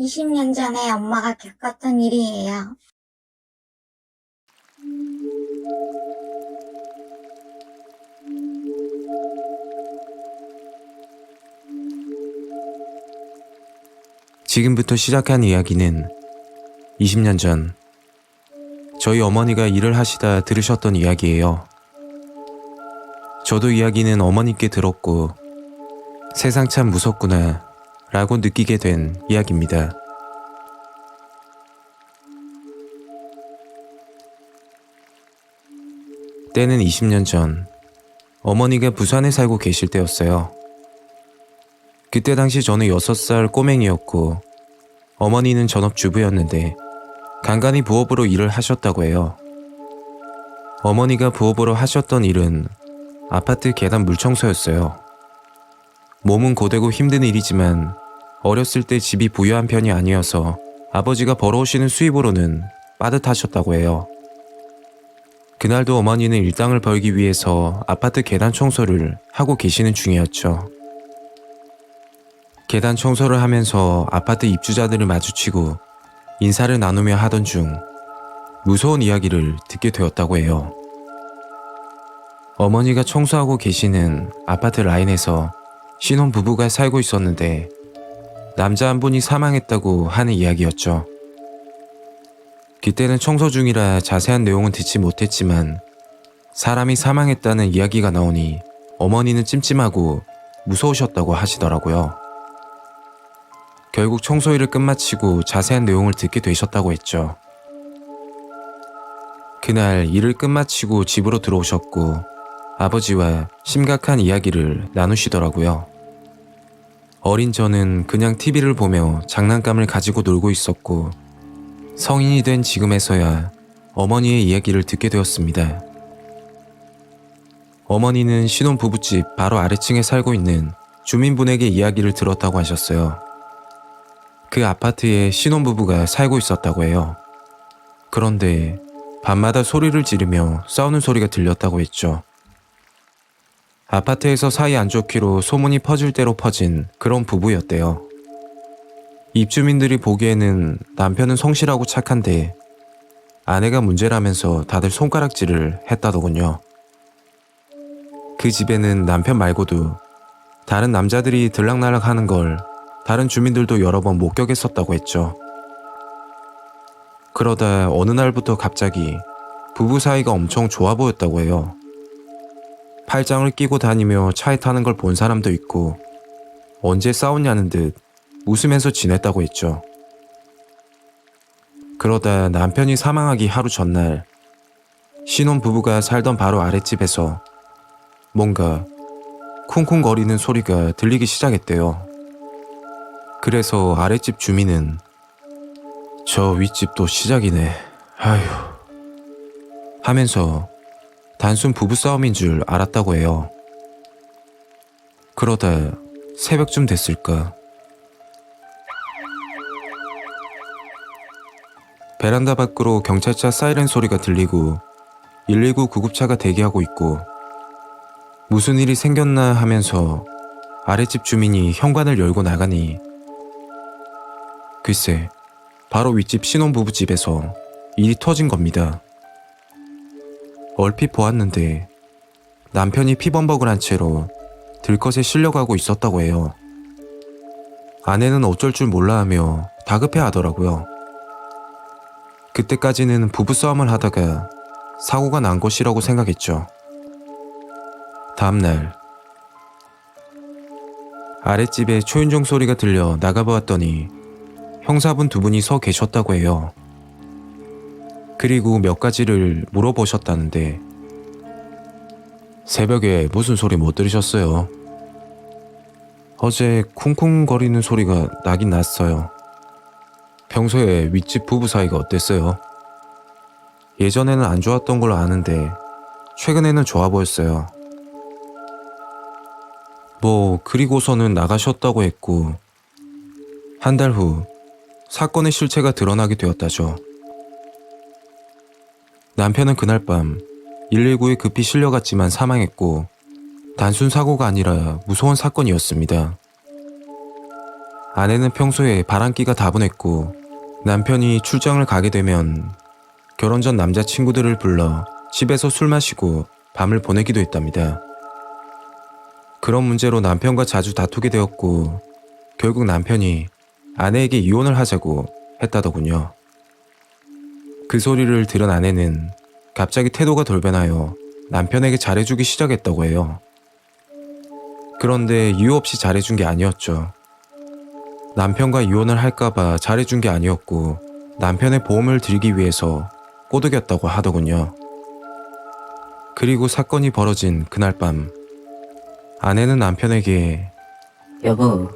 20년 전에 엄마가 겪었던 일이에요. 지금부터 시작한 이야기는 20년 전 저희 어머니가 일을 하시다 들으셨던 이야기예요. 저도 이야기는 어머니께 들었고 세상 참 무섭구나 라고 느끼게 된 이야기입니다. 때는 20년 전 어머니가 부산에 살고 계실 때였어요. 그때 당시 저는 6살 꼬맹이였고 어머니는 전업주부였는데 간간히 부업으로 일을 하셨다고 해요. 어머니가 부업으로 하셨던 일은 아파트 계단 물청소였어요. 몸은 고되고 힘든 일이지만 어렸을 때 집이 부유한 편이 아니어서 아버지가 벌어오시는 수입으로는 빠듯하셨다고 해요. 그날도 어머니는 일당을 벌기 위해서 아파트 계단 청소를 하고 계시는 중이었죠. 계단 청소를 하면서 아파트 입주자들을 마주치고 인사를 나누며 하던 중 무서운 이야기를 듣게 되었다고 해요. 어머니가 청소하고 계시는 아파트 라인에서 신혼부부가 살고 있었는데 남자 한 분이 사망했다고 하는 이야기였죠. 그때는 청소 중이라 자세한 내용은 듣지 못했지만 사람이 사망했다는 이야기가 나오니 어머니는 찜찜하고 무서우셨다고 하시더라고요. 결국 청소일을 끝마치고 자세한 내용을 듣게 되셨다고 했죠. 그날 일을 끝마치고 집으로 들어오셨고 아버지와 심각한 이야기를 나누시더라고요. 어린 저는 그냥 TV를 보며 장난감을 가지고 놀고 있었고 성인이 된 지금에서야 어머니의 이야기를 듣게 되었습니다. 어머니는 신혼부부집 바로 아래층에 살고 있는 주민분에게 이야기를 들었다고 하셨어요. 그 아파트에 신혼부부가 살고 있었다고 해요. 그런데 밤마다 소리를 지르며 싸우는 소리가 들렸다고 했죠. 아파트에서 사이 안 좋기로 소문이 퍼질 대로 퍼진 그런 부부였대요. 입주민들이 보기에는 남편은 성실하고 착한데 아내가 문제라면서 다들 손가락질을 했다더군요. 그 집에는 남편 말고도 다른 남자들이 들락날락 하는 걸 다른 주민들도 여러 번 목격했었다고 했죠. 그러다 어느 날부터 갑자기 부부 사이가 엄청 좋아 보였다고 해요. 팔짱을 끼고 다니며 차에 타는 걸 본 사람도 있고 언제 싸웠냐는 듯 웃으면서 지냈다고 했죠. 그러다 남편이 사망하기 하루 전날 신혼부부가 살던 바로 아랫집에서 뭔가 쿵쿵거리는 소리가 들리기 시작했대요. 그래서 아랫집 주민은 저 윗집도 시작이네, 아휴 하면서 단순 부부싸움인 줄 알았다고 해요. 그러다 새벽쯤 됐을까 베란다 밖으로 경찰차 사이렌 소리가 들리고 119 구급차가 대기하고 있고 무슨 일이 생겼나 하면서 아랫집 주민이 현관을 열고 나가니 글쎄 바로 윗집 신혼부부 집에서 일이 터진 겁니다. 얼핏 보았는데 남편이 피범벅을 한 채로 들것에 실려가고 있었다고 해요. 아내는 어쩔 줄 몰라 하며 다급해 하더라고요. 그때까지는 부부싸움을 하다가 사고가 난 것이라고 생각했죠. 다음날 아랫집에 초인종 소리가 들려 나가보았더니 형사분 두 분이 서 계셨다고 해요. 그리고 몇 가지를 물어보셨다는데 새벽에 무슨 소리 못 들으셨어요? 어제 쿵쿵거리는 소리가 나긴 났어요. 평소에 윗집 부부 사이가 어땠어요? 예전에는 안 좋았던 걸로 아는데 최근에는 좋아 보였어요. 그리고서는 나가셨다고 했고 한 달 후 사건의 실체가 드러나게 되었다죠. 남편은 그날 밤 119에 급히 실려갔지만 사망했고 단순 사고가 아니라 무서운 사건이었습니다. 아내는 평소에 바람기가 다분했고 남편이 출장을 가게 되면 결혼 전 남자친구들을 불러 집에서 술 마시고 밤을 보내기도 했답니다. 그런 문제로 남편과 자주 다투게 되었고 결국 남편이 아내에게 이혼을 하자고 했다더군요. 그 소리를 들은 아내는 갑자기 태도가 돌변하여 남편에게 잘해주기 시작했다고 해요. 그런데 이유 없이 잘해준 게 아니었죠. 남편과 이혼을 할까봐 잘해준 게 아니었고 남편의 보험을 들기 위해서 꼬드겼다고 하더군요. 그리고 사건이 벌어진 그날 밤 아내는 남편에게 여보,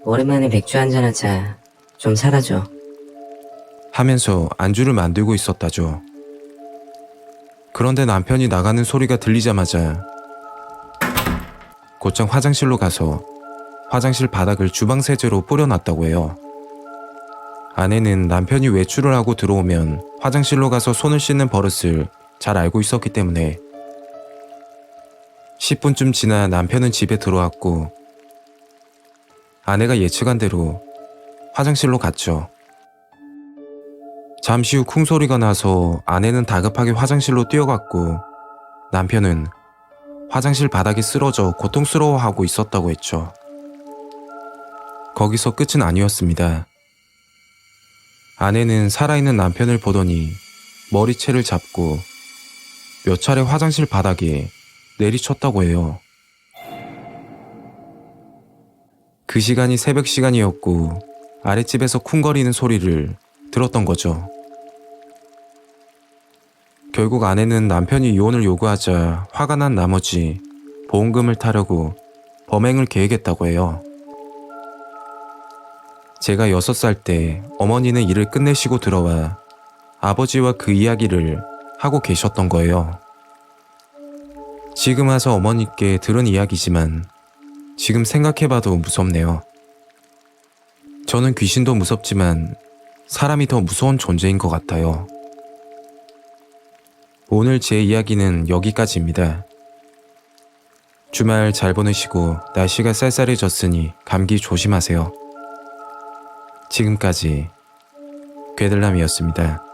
오랜만에 맥주 한잔 하자. 좀 사다 줘. 하면서 안주를 만들고 있었다죠. 그런데 남편이 나가는 소리가 들리자마자 곧장 화장실로 가서 화장실 바닥을 주방 세제로 뿌려놨다고 해요. 아내는 남편이 외출을 하고 들어오면 화장실로 가서 손을 씻는 버릇을 잘 알고 있었기 때문에 10분쯤 지나 남편은 집에 들어왔고 아내가 예측한 대로 화장실로 갔죠. 잠시 후 쿵 소리가 나서 아내는 다급하게 화장실로 뛰어갔고 남편은 화장실 바닥에 쓰러져 고통스러워하고 있었다고 했죠. 거기서 끝은 아니었습니다. 아내는 살아있는 남편을 보더니 머리채를 잡고 몇 차례 화장실 바닥에 내리쳤다고 해요. 그 시간이 새벽 시간이었고 아랫집에서 쿵거리는 소리를 들었던 거죠. 결국 아내는 남편이 이혼을 요구하자 화가 난 나머지 보험금을 타려고 범행을 계획했다고 해요. 제가 6살 때 어머니는 일을 끝내시고 들어와 아버지와 그 이야기를 하고 계셨던 거예요. 지금 와서 어머니께 들은 이야기지만 지금 생각해봐도 무섭네요. 저는 귀신도 무섭지만 사람이 더 무서운 존재인 것 같아요. 오늘 제 이야기는 여기까지입니다. 주말 잘 보내시고 날씨가 쌀쌀해졌으니 감기 조심하세요. 지금까지 괴들남이었습니다.